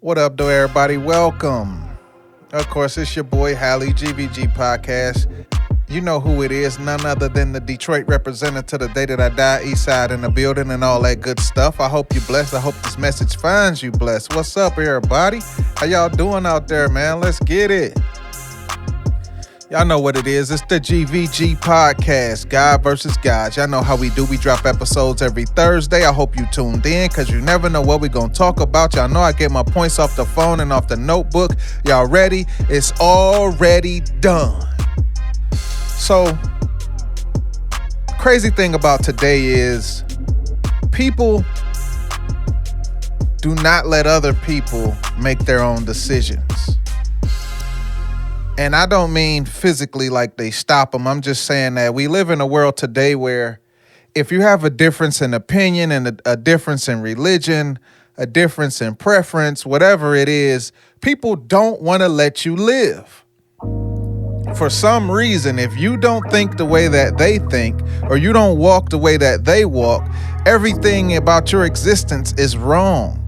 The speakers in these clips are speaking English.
What up, though, everybody? Welcome. Of course, it's your boy, Gvg Podcast. You know who it is, none other than the Detroit representative to the day that I die, east side in the building and all that good stuff. I hope you're blessed. I hope this message finds you blessed. What's up, everybody? How y'all doing out there, man? Let's get it. Y'all know what it is. It's the Gvg Podcast, God versus God. Y'all know how we do. We drop episodes every Thursday. I hope you tuned in because you never know what we're going to talk about. Y'all know I get my points off the phone and off the notebook. Y'all ready? It's already done. So, crazy thing about today is people do not let other people make their own decisions. And I don't mean physically like they stop them. I'm just saying that we live in a world today where if you have a difference in opinion and a difference in religion, a difference in preference, whatever it is, people don't want to let you live. For some reason, if you don't think the way that they think or you don't walk the way that they walk, everything about your existence is wrong.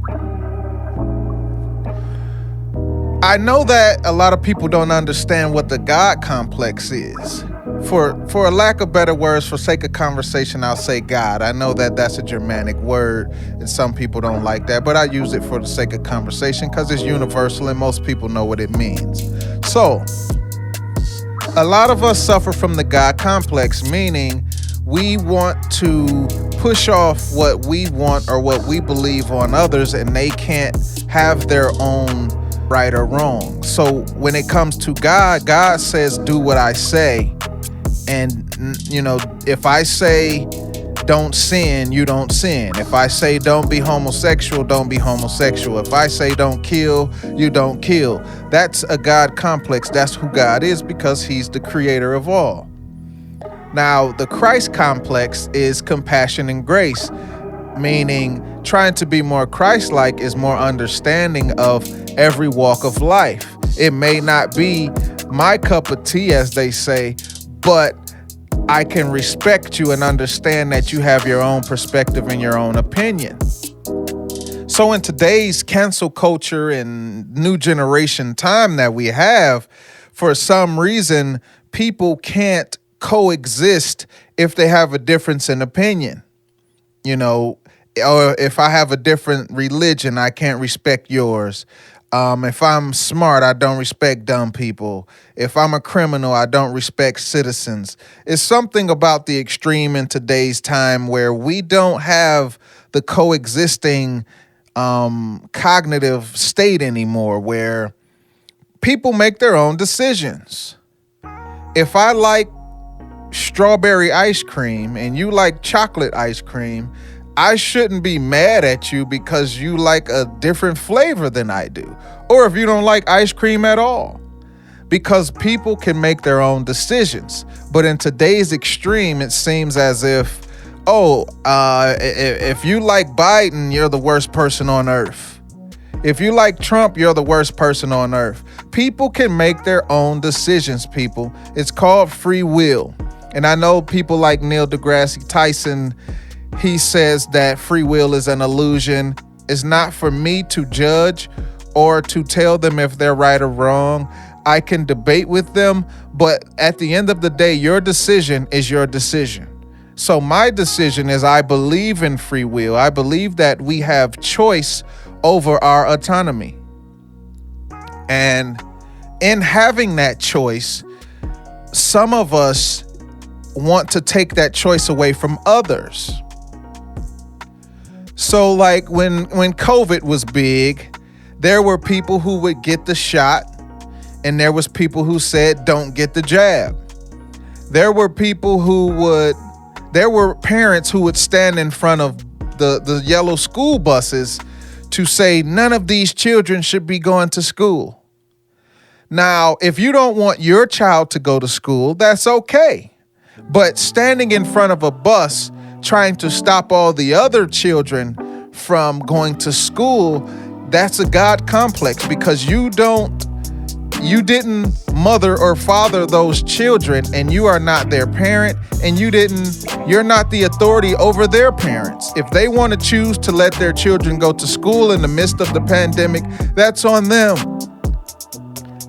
I know that a lot of people don't understand what the God complex is. For a lack of better words, for sake of conversation, I'll say God. I know that that's a Germanic word, and some people don't like that, but I use it for the sake of conversation because it's universal and most people know what it means. So, a lot of us suffer from the God complex, meaning we want to push off what we want or what we believe on others, and they can't have their own right or wrong. So when it comes to God, God says, do what I say. And, you know, if I say don't sin, you don't sin. If I say don't be homosexual, don't be homosexual. If I say don't kill, you don't kill. That's a God complex. That's who God is because he's the creator of all. Now, the Christ complex is compassion and grace, meaning trying to be more Christ-like is more understanding of every walk of life. It may not be my cup of tea, as they say, but I can respect you and understand that you have your own perspective and your own opinion. So in today's cancel culture and new generation time that we have, for some reason, people can't coexist if they have a difference in opinion. You know, or if I have a different religion, I can't respect yours. If I'm smart, I don't respect dumb people. If I'm a criminal, I don't respect citizens. It's something about the extreme in today's time where we don't have the coexisting cognitive state anymore, where people make their own decisions. If I like strawberry ice cream and you like chocolate ice cream, I shouldn't be mad at you because you like a different flavor than I do. Or if you don't like ice cream at all. Because people can make their own decisions. But in today's extreme, it seems as if, if you like Biden, you're the worst person on earth. If you like Trump, you're the worst person on earth. People can make their own decisions, people. It's called free will. And I know people like Neil deGrasse Tyson, he says that free will is an illusion. It's not for me to judge or to tell them if they're right or wrong. I can debate with them, but at the end of the day, your decision is your decision. So my decision is I believe in free will. I believe that we have choice over our autonomy. And in having that choice, some of us want to take that choice away from others. So like when COVID was big, there were people who would get the shot and there was people who said don't get the jab. There were parents who would stand in front of the yellow school buses to say none of these children should be going to school. Now, if you don't want your child to go to school, that's okay. But standing in front of a bus trying to stop all the other children from going to school, that's a God complex because you don't you didn't mother or father those children, and you are not their parent, and you're not the authority over their parents. If they want to choose to let their children go to school in the midst of the pandemic, that's on them.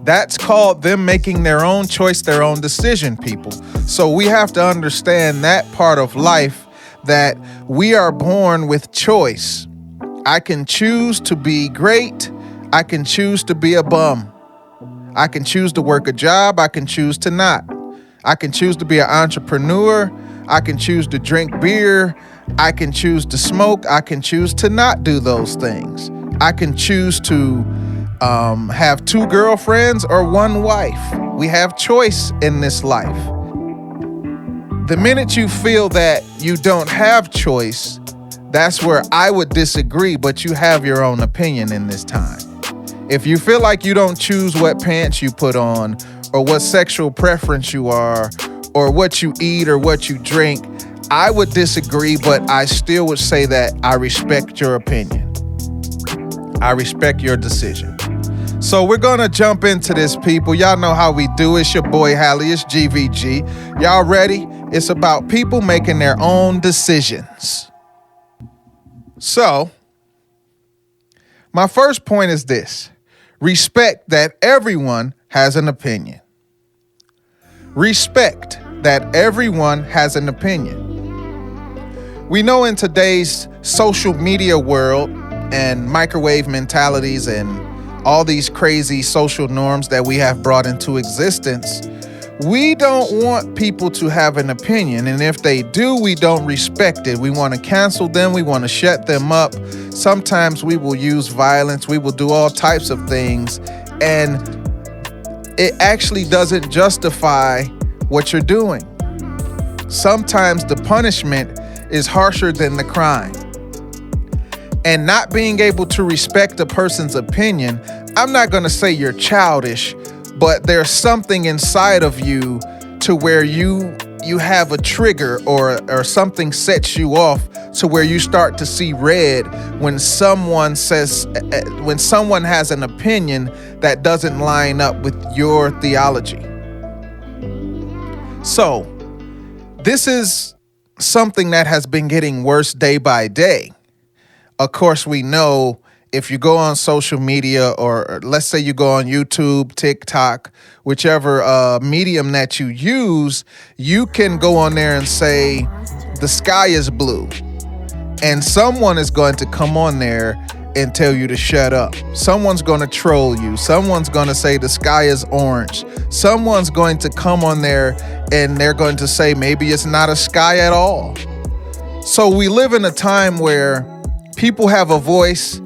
That's called them making their own choice, their own decision, people. So we have to understand that part of life, that we are born with choice. I can choose to be great. I can choose to be a bum. I can choose to work a job. I can choose to not. I can choose to be an entrepreneur. I can choose to drink beer. I can choose to smoke. I can choose to not do those things. I can choose to have 2 girlfriends or 1 wife. We have choice in this life. The minute you feel that you don't have choice, that's where I would disagree, but you have your own opinion in this time. If you feel like you don't choose what pants you put on, or what sexual preference you are, or what you eat or what you drink, I would disagree, but I still would say that I respect your opinion. I respect your decision. So we're going to jump into this, people. Y'all know how we do. It's your boy Hally. It's GVG. Y'all ready? It's about people making their own decisions. So, my first point is this. Respect that everyone has an opinion. Respect that everyone has an opinion. We know in today's social media world and microwave mentalities and all these crazy social norms that we have brought into existence, we don't want people to have an opinion. And if they do, we don't respect it. We want to cancel them. We want to shut them up. Sometimes we will use violence. We will do all types of things. And it actually doesn't justify what you're doing. Sometimes the punishment is harsher than the crime. And not being able to respect a person's opinion, I'm not going to say you're childish, but there's something inside of you to where you have a trigger or something sets you off to where you start to see red when someone has an opinion that doesn't line up with your theology. So, this is something that has been getting worse day by day. Of course, we know if you go on social media, or let's say you go on YouTube, TikTok, whichever medium that you use, you can go on there and say, the sky is blue. And someone is going to come on there and tell you to shut up. Someone's going to troll you. Someone's going to say the sky is orange. Someone's going to come on there and they're going to say maybe it's not a sky at all. So we live in a time where people have a voice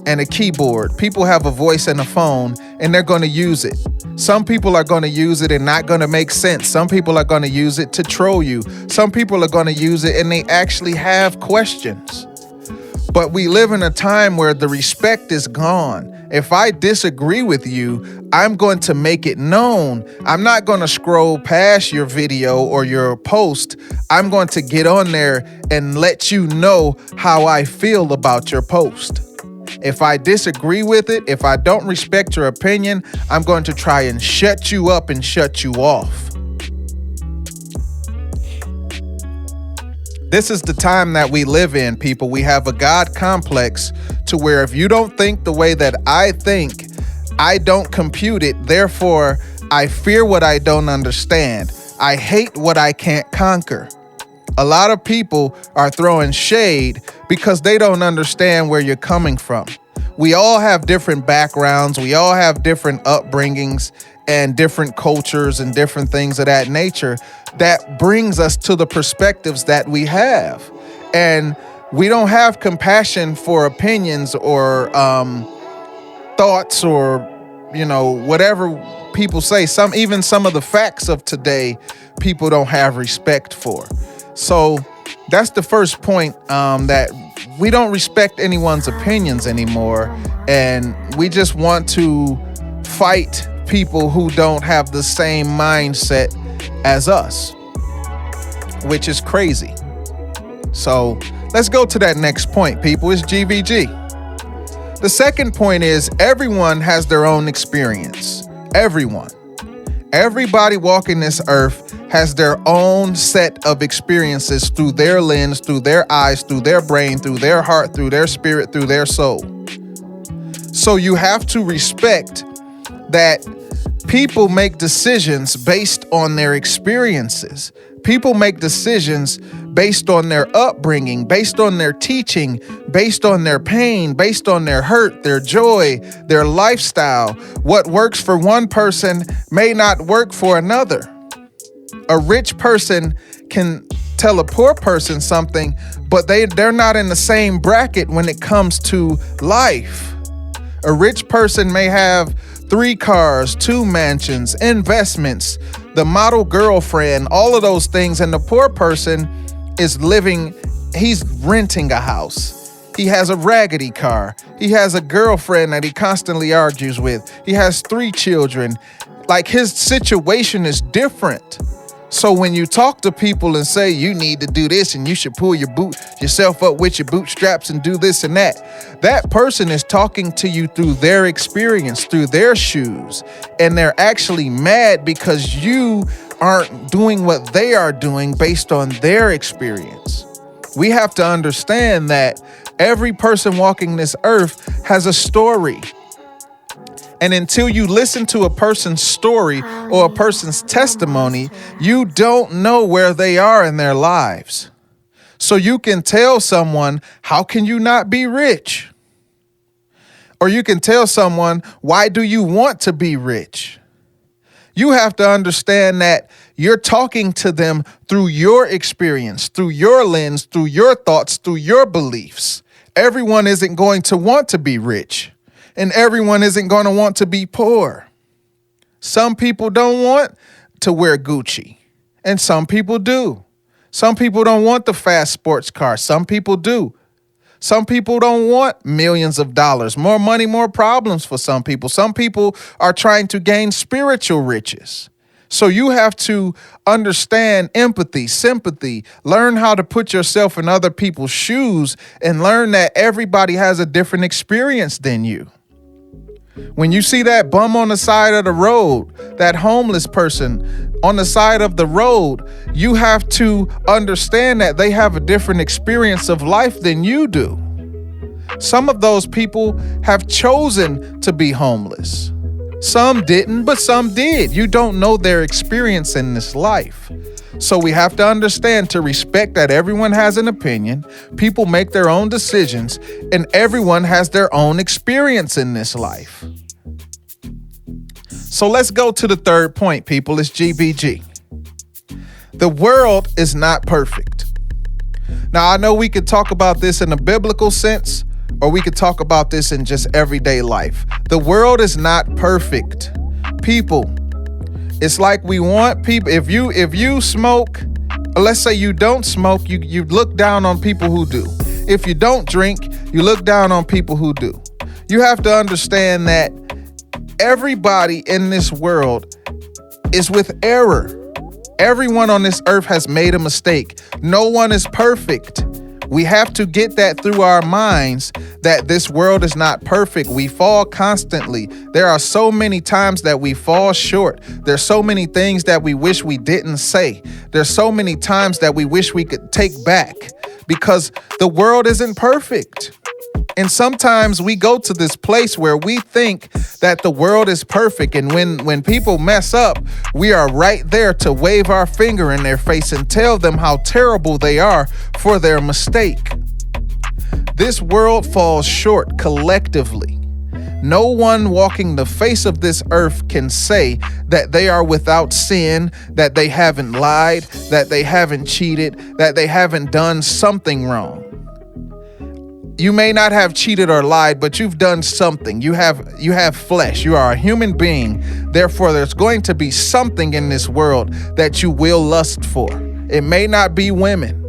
and a keyboard. People have a voice and a phone, and they're going to use it. Some people are going to use it and not going to make sense. Some people are going to use it to troll you. Some people are going to use it and they actually have questions. But we live in a time where the respect is gone. If I disagree with you, I'm going to make it known. I'm not going to scroll past your video or your post. I'm going to get on there and let you know how I feel about your post. If I disagree with it, if I don't respect your opinion, I'm going to try and shut you up and shut you off. This is the time that we live in, people. We have a God complex to where if you don't think the way that I think, I don't compute it. Therefore, I fear what I don't understand. I hate what I can't conquer. A lot of people are throwing shade because they don't understand where you're coming from. We all have different backgrounds. We all have different upbringings and different cultures and different things of that nature that brings us to the perspectives that we have. And we don't have compassion for opinions or thoughts or, whatever people say. Some of the facts of today, people don't have respect for. So that's the first point, that we don't respect anyone's opinions anymore. And we just want to fight people who don't have the same mindset as us, which is crazy. So let's go to that next point, people. It's GVG. The second point is everyone has their own experience. Everyone. Everybody walking this earth has their own set of experiences through their lens, through their eyes, through their brain, through their heart, through their spirit, through their soul. So you have to respect that people make decisions based on their experiences. People make decisions based on their upbringing, based on their teaching, based on their pain, based on their hurt, their joy, their lifestyle. What works for one person may not work for another. A rich person can tell a poor person something, but they're not in the same bracket when it comes to life. A rich person may have 3 cars, 2 mansions, investments, the model girlfriend, all of those things. And the poor person is he's renting a house. He has a raggedy car. He has a girlfriend that he constantly argues with. He has 3 children. Like, his situation is different. So when you talk to people and say you need to do this and you should pull yourself up with your bootstraps and do this and that person is talking to you through their experience, through their shoes, and they're actually mad because you aren't doing what they are doing based on their experience. We have to understand that every person walking this earth has a story. And until you listen to a person's story or a person's testimony, you don't know where they are in their lives. So you can tell someone, how can you not be rich? Or you can tell someone, why do you want to be rich? You have to understand that you're talking to them through your experience, through your lens, through your thoughts, through your beliefs. Everyone isn't going to want to be rich. And everyone isn't going to want to be poor. Some people don't want to wear Gucci, and some people do. Some people don't want the fast sports car. Some people do. Some people don't want millions of dollars. More money, more problems for some people. Some people are trying to gain spiritual riches. So you have to understand empathy, sympathy, learn how to put yourself in other people's shoes, and learn that everybody has a different experience than you. When you see that bum on the side of the road, that homeless person on the side of the road, you have to understand that they have a different experience of life than you do. Some of those people have chosen to be homeless. Some didn't, but some did. You don't know their experience in this life. So we have to understand to respect that everyone has an opinion, people make their own decisions, and everyone has their own experience in this life. So let's go to the third point, people. It's GVG. The world is not perfect. Now, I know we could talk about this in a biblical sense, or we could talk about this in just everyday life. The world is not perfect. People, it's like we want people, if you smoke, or let's say you don't smoke, you look down on people who do. If you don't drink, you look down on people who do. You have to understand that everybody in this world is with error. Everyone on this earth has made a mistake. No one is perfect. We have to get that through our minds that this world is not perfect. We fall constantly. There are so many times that we fall short. There's so many things that we wish we didn't say. There's so many times that we wish we could take back because the world isn't perfect. And sometimes we go to this place where we think that the world is perfect. And when people mess up, we are right there to wave our finger in their face and tell them how terrible they are for their mistake. This world falls short collectively. No one walking the face of this earth can say that they are without sin, that they haven't lied, that they haven't cheated, that they haven't done something wrong. You may not have cheated or lied, but you've done something. You have flesh. You are a human being. Therefore, there's going to be something in this world that you will lust for. It may not be women.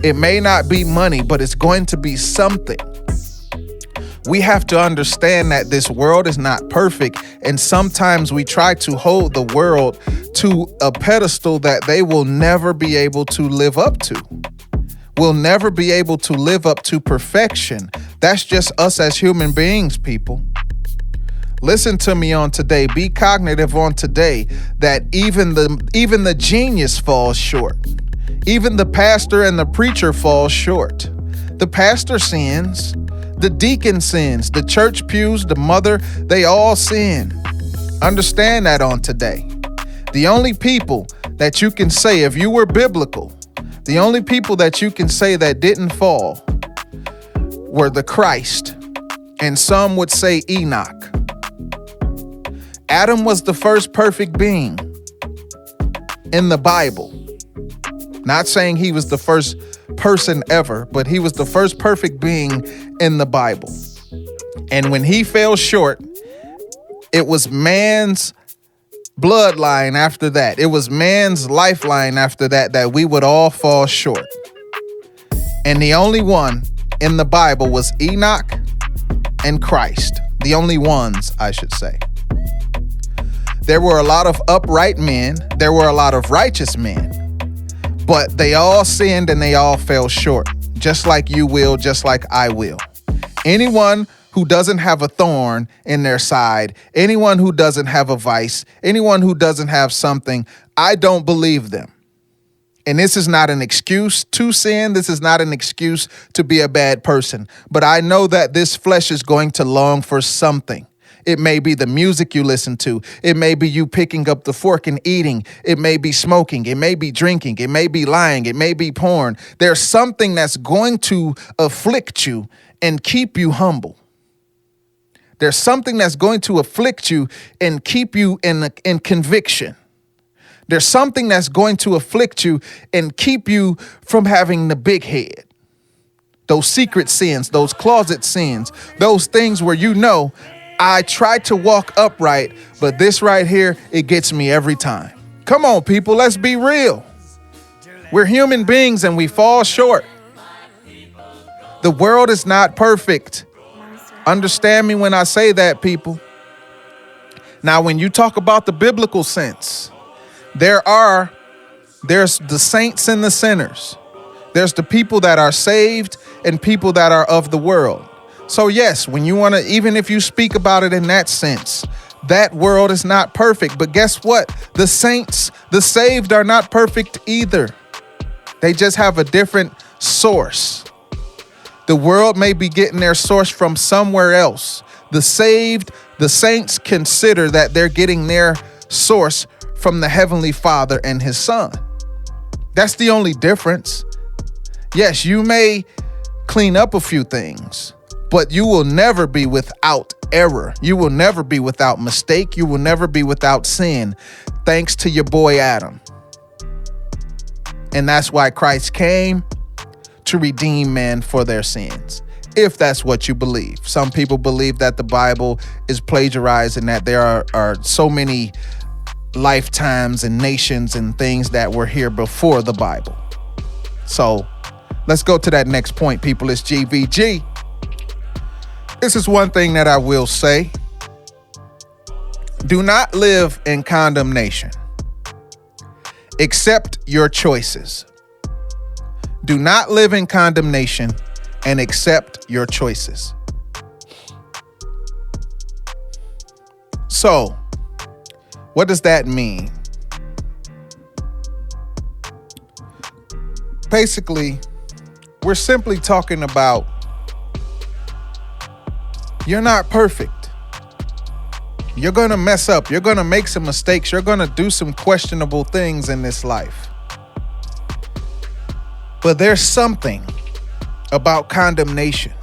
It may not be money, but it's going to be something. We have to understand that this world is not perfect, and sometimes we try to hold the world to a pedestal that they will never be able to live up to. We'll never be able to live up to perfection. That's just us as human beings, people. Listen to me on today. Be cognitive on today that even the genius falls short. Even the pastor and the preacher falls short. The pastor sins. The deacon sins. The church pews, the mother, they all sin. Understand that on today. The only people that you can say, if you were biblical, the only people that you can say that didn't fall were the Christ, and some would say Enoch. Adam was the first perfect being in the Bible. Not saying he was the first person ever, but he was the first perfect being in the Bible. And when he fell short, it was man's bloodline after that. It was man's lifeline after that we would all fall short. And the only one in the Bible was Enoch and Christ. The only ones, I should say. There were a lot of upright men. There were a lot of righteous men. But they all sinned and they all fell short. Just like you will, just like I will. Anyone who doesn't have a thorn in their side, anyone who doesn't have a vice, anyone who doesn't have something, I don't believe them. And this is not an excuse to sin. This is not an excuse to be a bad person. But I know that this flesh is going to long for something. It may be the music you listen to. It may be you picking up the fork and eating. It may be smoking. It may be drinking. It may be lying. It may be porn. There's something that's going to afflict you and keep you humble. There's something that's going to afflict you and keep you in conviction. There's something that's going to afflict you and keep you from having the big head. Those secret sins, those closet sins, those things where you know, I try to walk upright, but this right here, it gets me every time. Come on, people, let's be real. We're human beings and we fall short. The world is not perfect. Understand me when I say that, people. Now, when you talk about the biblical sense, there's the saints and the sinners. There's the people that are saved and people that are of the world. So yes, when you want to, even if you speak about it in that sense, that world is not perfect. But guess what? The saints, the saved are not perfect either. They just have a different source. The world may be getting their source from somewhere else. The saved, the saints consider that they're getting their source from the Heavenly Father and His Son. That's the only difference. Yes, you may clean up a few things, but you will never be without error. You will never be without mistake. You will never be without sin, thanks to your boy Adam. And that's why Christ came, to redeem men for their sins, if that's what you believe. Some people believe that the Bible is plagiarized and that there are so many lifetimes and nations and things that were here before the Bible. So let's go to that next point, people. It's GVG. This is one thing that I will say. Do not live in condemnation. Accept your choices. Do not live in condemnation and accept your choices. So, what does that mean? Basically, we're simply talking about you're not perfect. You're going to mess up. You're going to make some mistakes. You're going to do some questionable things in this life. But there's something about condemnation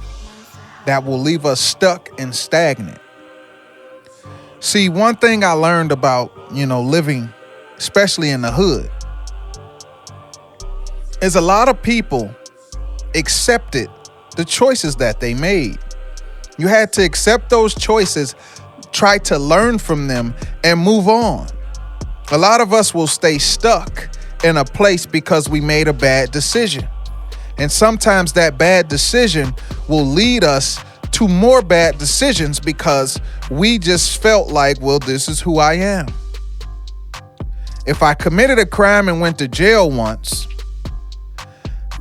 that will leave us stuck and stagnant. See, one thing I learned about, living, especially in the hood, is a lot of people accepted the choices that they made. You had to accept those choices, try to learn from them, and move on. A lot of us will stay stuck in a place because we made a bad decision. And sometimes that bad decision will lead us to more bad decisions because we just felt like, well, this is who I am. If I committed a crime and went to jail once,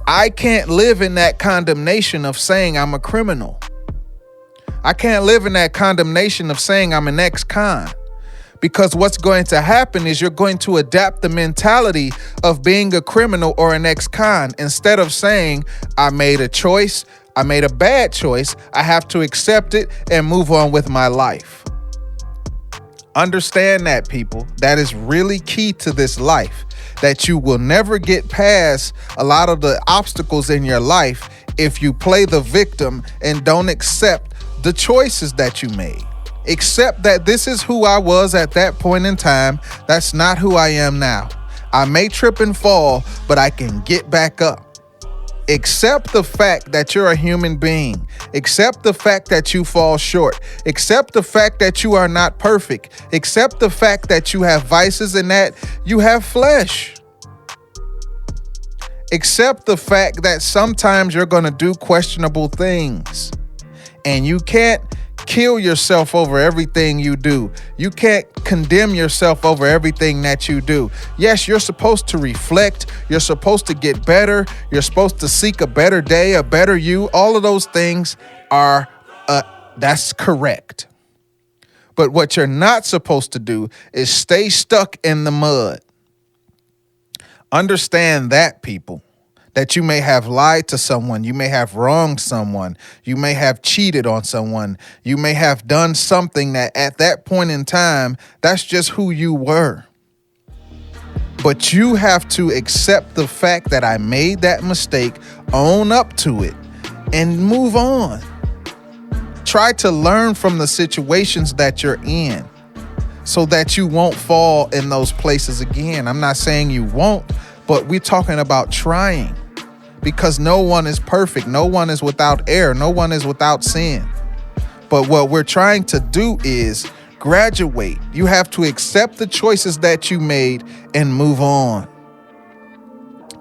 I can't live in that condemnation of saying I'm a criminal. I can't live in that condemnation of saying I'm an ex-con. Because what's going to happen is you're going to adapt the mentality of being a criminal or an ex-con. Instead of saying, I made a choice, I made a bad choice, I have to accept it and move on with my life. Understand that, people. That is really key to this life. That you will never get past a lot of the obstacles in your life if you play the victim and don't accept the choices that you made. Accept that this is who I was at that point in time. That's not who I am now. I may trip and fall, but I can get back up. Accept the fact that you're a human being. Accept the fact that you fall short. Accept the fact that you are not perfect. Accept the fact that you have vices and that you have flesh. Accept the fact that sometimes you're going to do questionable things. And you can't kill yourself over everything you do. You can't condemn yourself over everything that you do. Yes, you're supposed to reflect. You're supposed to get better. You're supposed to seek a better day, a better you. All of those things are, that's correct. But what you're not supposed to do is stay stuck in the mud. Understand that, people. That you may have lied to someone, you may have wronged someone, you may have cheated on someone, you may have done something that at that point in time, that's just who you were. But you have to accept the fact that I made that mistake, own up to it, and move on. Try to learn from the situations that you're in so that you won't fall in those places again. I'm not saying you won't, but we're talking about trying. Because no one is perfect. No one is without error. No one is without sin. But what we're trying to do is graduate. You have to accept the choices that you made and move on.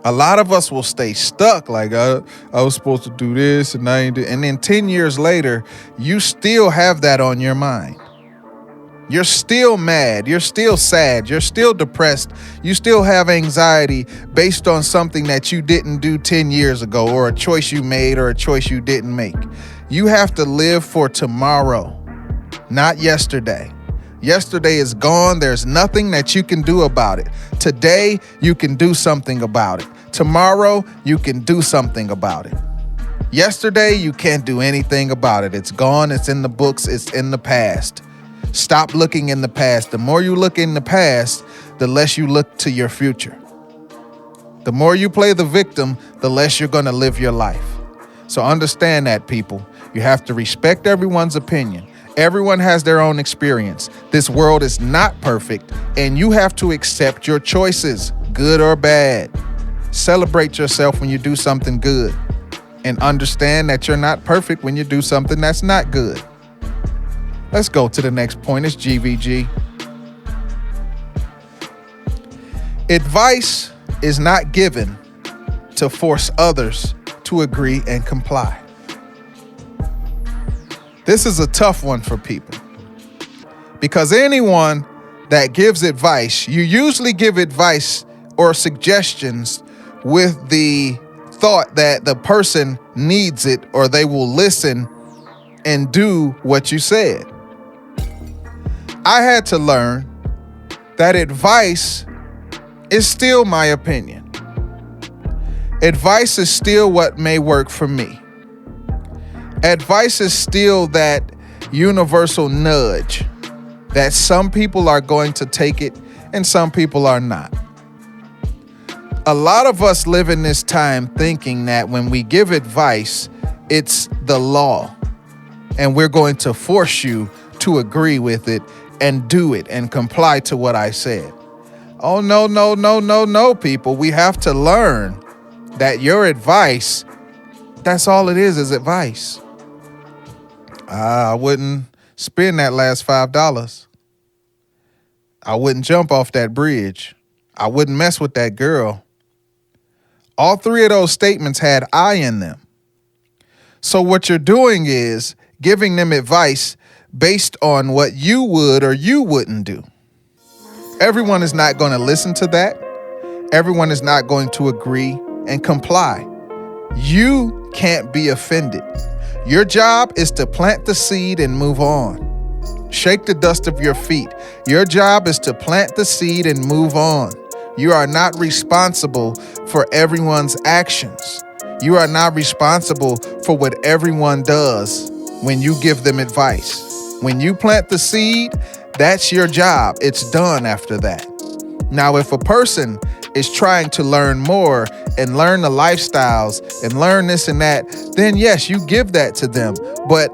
A lot of us will stay stuck like, I was supposed to do this and I ain't do. And then 10 years later, you still have that on your mind. You're still mad. You're still sad. You're still depressed. You still have anxiety based on something that you didn't do 10 years ago, or a choice you made or a choice you didn't make. You have to live for tomorrow, not yesterday. Yesterday is gone. There's nothing that you can do about it. Today, you can do something about it. Tomorrow, you can do something about it. Yesterday, you can't do anything about it. It's gone. It's in the books. It's in the past. Stop looking in the past. The more you look in the past, the less you look to your future. The more you play the victim, the less you're going to live your life. So understand that, people. You have to respect everyone's opinion. Everyone has their own experience. This world is not perfect, and you have to accept your choices, good or bad. Celebrate yourself when you do something good, and understand that you're not perfect when you do something that's not good. Let's go to the next point. It's GVG. Advice is not given to force others to agree and comply. This is a tough one for people because anyone that gives advice, you usually give advice or suggestions with the thought that the person needs it or they will listen and do what you said. I had to learn that advice is still my opinion. Advice is still what may work for me. Advice is still that universal nudge that some people are going to take it and some people are not. A lot of us live in this time thinking that when we give advice, it's the law and we're going to force you to agree with it and do it and comply to what I said. Oh, no, people. We have to learn that your advice, that's all it is advice. I wouldn't spend that last $5. I wouldn't jump off that bridge. I wouldn't mess with that girl. All three of those statements had I in them. So what you're doing is giving them advice based on what you would or you wouldn't do. Everyone is not going to listen to that. Everyone is not going to agree and comply. You can't be offended. Your job is to plant the seed and move on. Shake the dust of your feet. Your job is to plant the seed and move on. You are not responsible for everyone's actions. You are not responsible for what everyone does when you give them advice. When you plant the seed, that's your job. It's done after that. Now, if a person is trying to learn more and learn the lifestyles and learn this and that, then yes, you give that to them. But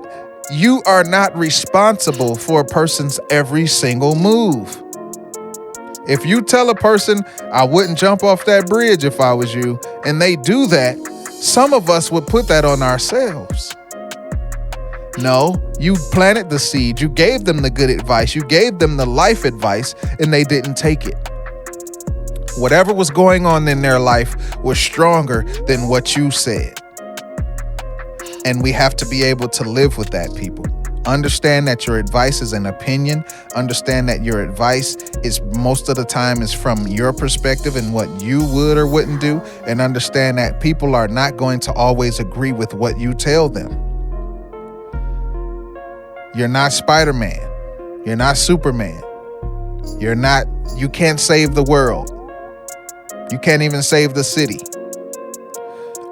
you are not responsible for a person's every single move. If you tell a person, I wouldn't jump off that bridge if I was you, and they do that, some of us would put that on ourselves. No, you planted the seed. You gave them the good advice. You gave them the life advice, and they didn't take it. Whatever was going on in their life was stronger than what you said. And we have to be able to live with that, people. Understand that your advice is an opinion. Understand that your advice is most of the time is from your perspective and what you would or wouldn't do. And understand that people are not going to always agree with what you tell them. You're not Spider-Man. You're not Superman. You can't save the world. You can't even save the city.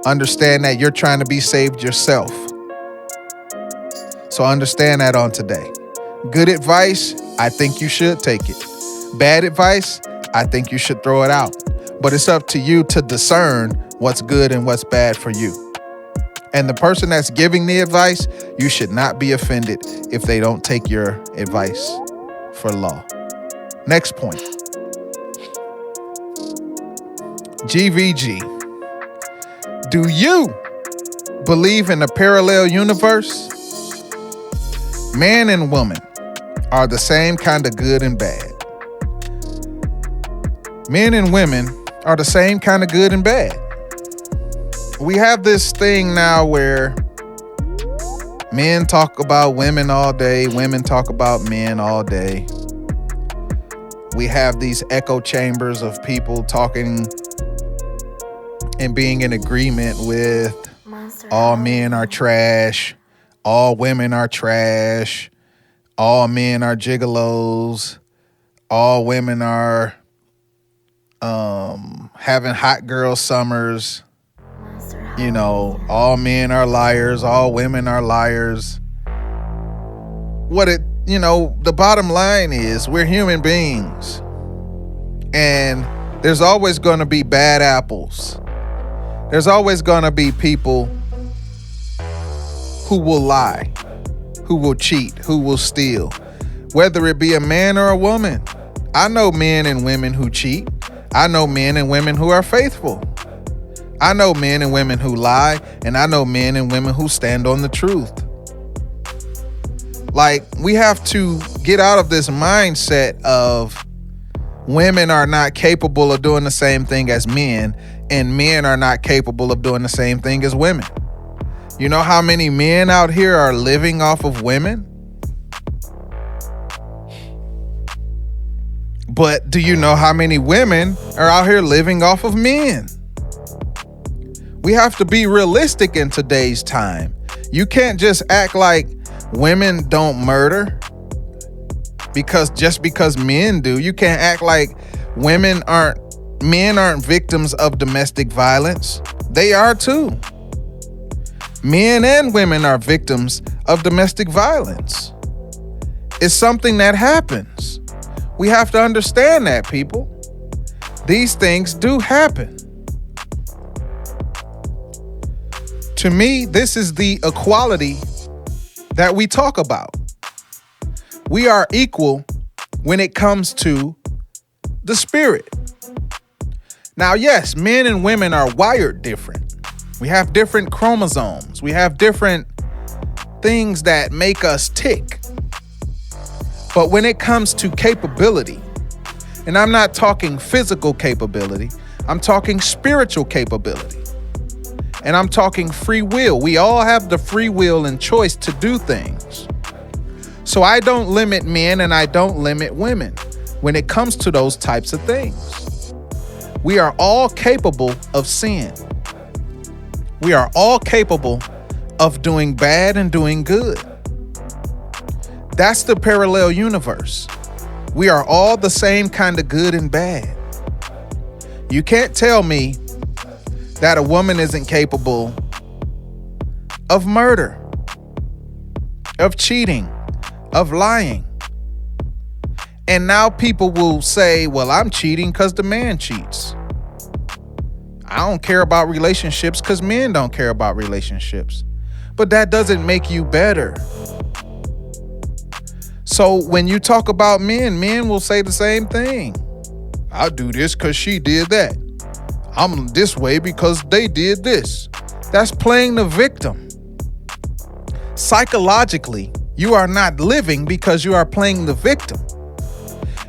Understand that you're trying to be saved yourself. So understand that on today. Good advice, I think you should take it. Bad advice, I think you should throw it out. But it's up to you to discern what's good and what's bad for you. And the person that's giving the advice, you should not be offended if they don't take your advice for law. Next point. GVG. Do you believe in a parallel universe? Man and woman are the same kind of good and bad. Men and women are the same kind of good and bad. We have this thing now where men talk about women all day, women talk about men all day. We have these echo chambers of people talking and being in agreement with all men are trash, all women are trash, all men are gigolos, all women are having hot girl summers. You know, all men are liars, all women are liars. The bottom line is we're human beings. And there's always going to be bad apples. There's always going to be people who will lie, who will cheat, who will steal, whether it be a man or a woman. I know men and women who cheat. I know men and women who are faithful. I know men and women who lie, and I know men and women who stand on the truth. Like, we have to get out of this mindset of women are not capable of doing the same thing as men, and men are not capable of doing the same thing as women. You know how many men out here are living off of women? But do you know how many women are out here living off of men? We have to be realistic in today's time. You can't just act like women don't murder because men do. You can't act like men aren't victims of domestic violence. They are too. Men and women are victims of domestic violence. It's something that happens. We have to understand that, people. These things do happen. To me, this is the equality that we talk about. We are equal when it comes to the spirit. Now, yes, men and women are wired different. We have different chromosomes. We have different things that make us tick. But when it comes to capability, and I'm not talking physical capability, I'm talking spiritual capability. And I'm talking free will. We all have the free will and choice to do things. So I don't limit men and I don't limit women when it comes to those types of things. We are all capable of sin. We are all capable of doing bad and doing good. That's the parallel universe. We are all the same kind of good and bad. You can't tell me that a woman isn't capable of murder, of cheating, of lying. And now people will say, well, I'm cheating because the man cheats. I don't care about relationships because men don't care about relationships. But that doesn't make you better. So when you talk about men will say the same thing. I do this because she did that. I'm this way because they did this. That's playing the victim. Psychologically, you are not living because you are playing the victim.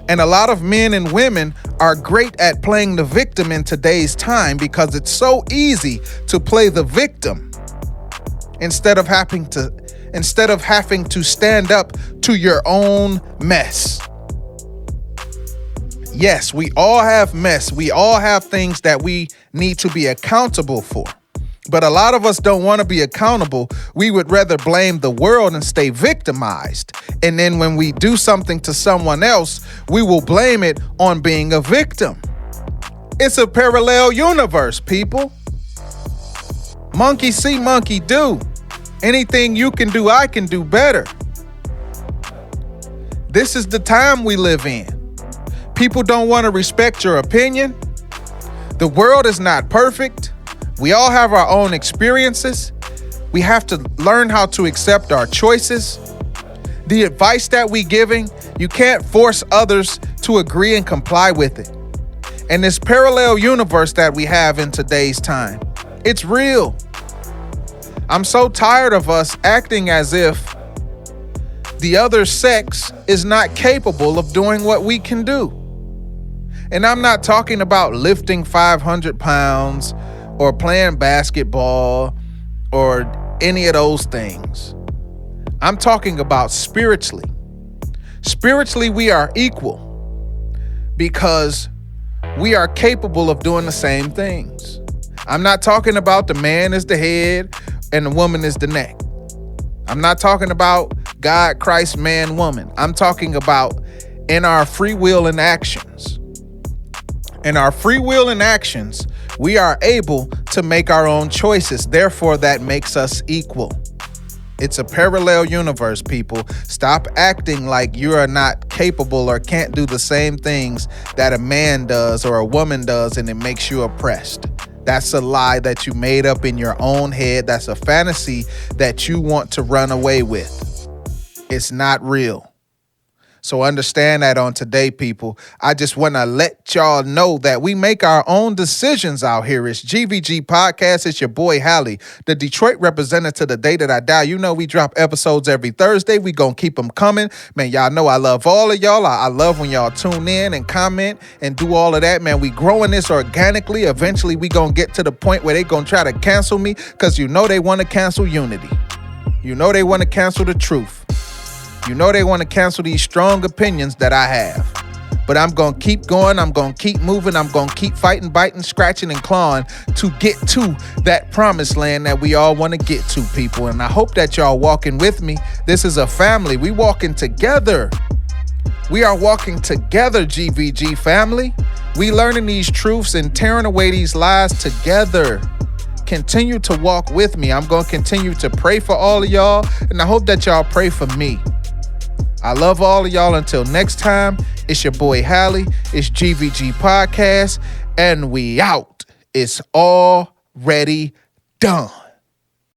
And a lot of men and women are great at playing the victim in today's time because it's so easy to play the victim instead of having to stand up to your own mess. Yes, we all have mess. We all have things that we need to be accountable for. But a lot of us don't want to be accountable. We would rather blame the world and stay victimized. And then when we do something to someone else, we will blame it on being a victim. It's a parallel universe, people. Monkey see, monkey do. Anything you can do, I can do better. This is the time we live in. People don't want to respect your opinion. The world is not perfect. We all have our own experiences. We have to learn how to accept our choices. The advice that we're giving, you can't force others to agree and comply with it. And this parallel universe that we have in today's time, it's real. I'm so tired of us acting as if the other sex is not capable of doing what we can do. And I'm not talking about lifting 500 pounds or playing basketball or any of those things. I'm talking about spiritually. Spiritually, we are equal because we are capable of doing the same things. I'm not talking about the man is the head and the woman is the neck. I'm not talking about God, Christ, man, woman. I'm talking about in our free will and actions. In our free will and actions, we are able to make our own choices. Therefore, that makes us equal. It's a parallel universe, people. Stop acting like you are not capable or can't do the same things that a man does or a woman does, and it makes you oppressed. That's a lie that you made up in your own head. That's a fantasy that you want to run away with. It's not real. So understand that on today, people. I just want to let y'all know that we make our own decisions out here. It's Gvg Podcast. It's your boy, Hally, the Detroit representative to the day that I die. You know we drop episodes every Thursday. We going to keep them coming. Man, y'all know I love all of y'all. I love when y'all tune in and comment and do all of that. Man, we growing this organically. Eventually, we going to get to the point where they going to try to cancel me because you know they want to cancel unity. You know they want to cancel the truth. You know they want to cancel these strong opinions that I have. But I'm going to keep going. I'm going to keep moving. I'm going to keep fighting, biting, scratching, and clawing to get to that promised land that we all want to get to, people. And I hope that y'all walking with me. This is a family. We walking together. We are walking together, GVG family. We learning these truths and tearing away these lies together. Continue to walk with me. I'm going to continue to pray for all of y'all. And I hope that y'all pray for me. I love all of y'all. Until next time, it's your boy Hally. It's Gvg Podcast, and we out. It's already done.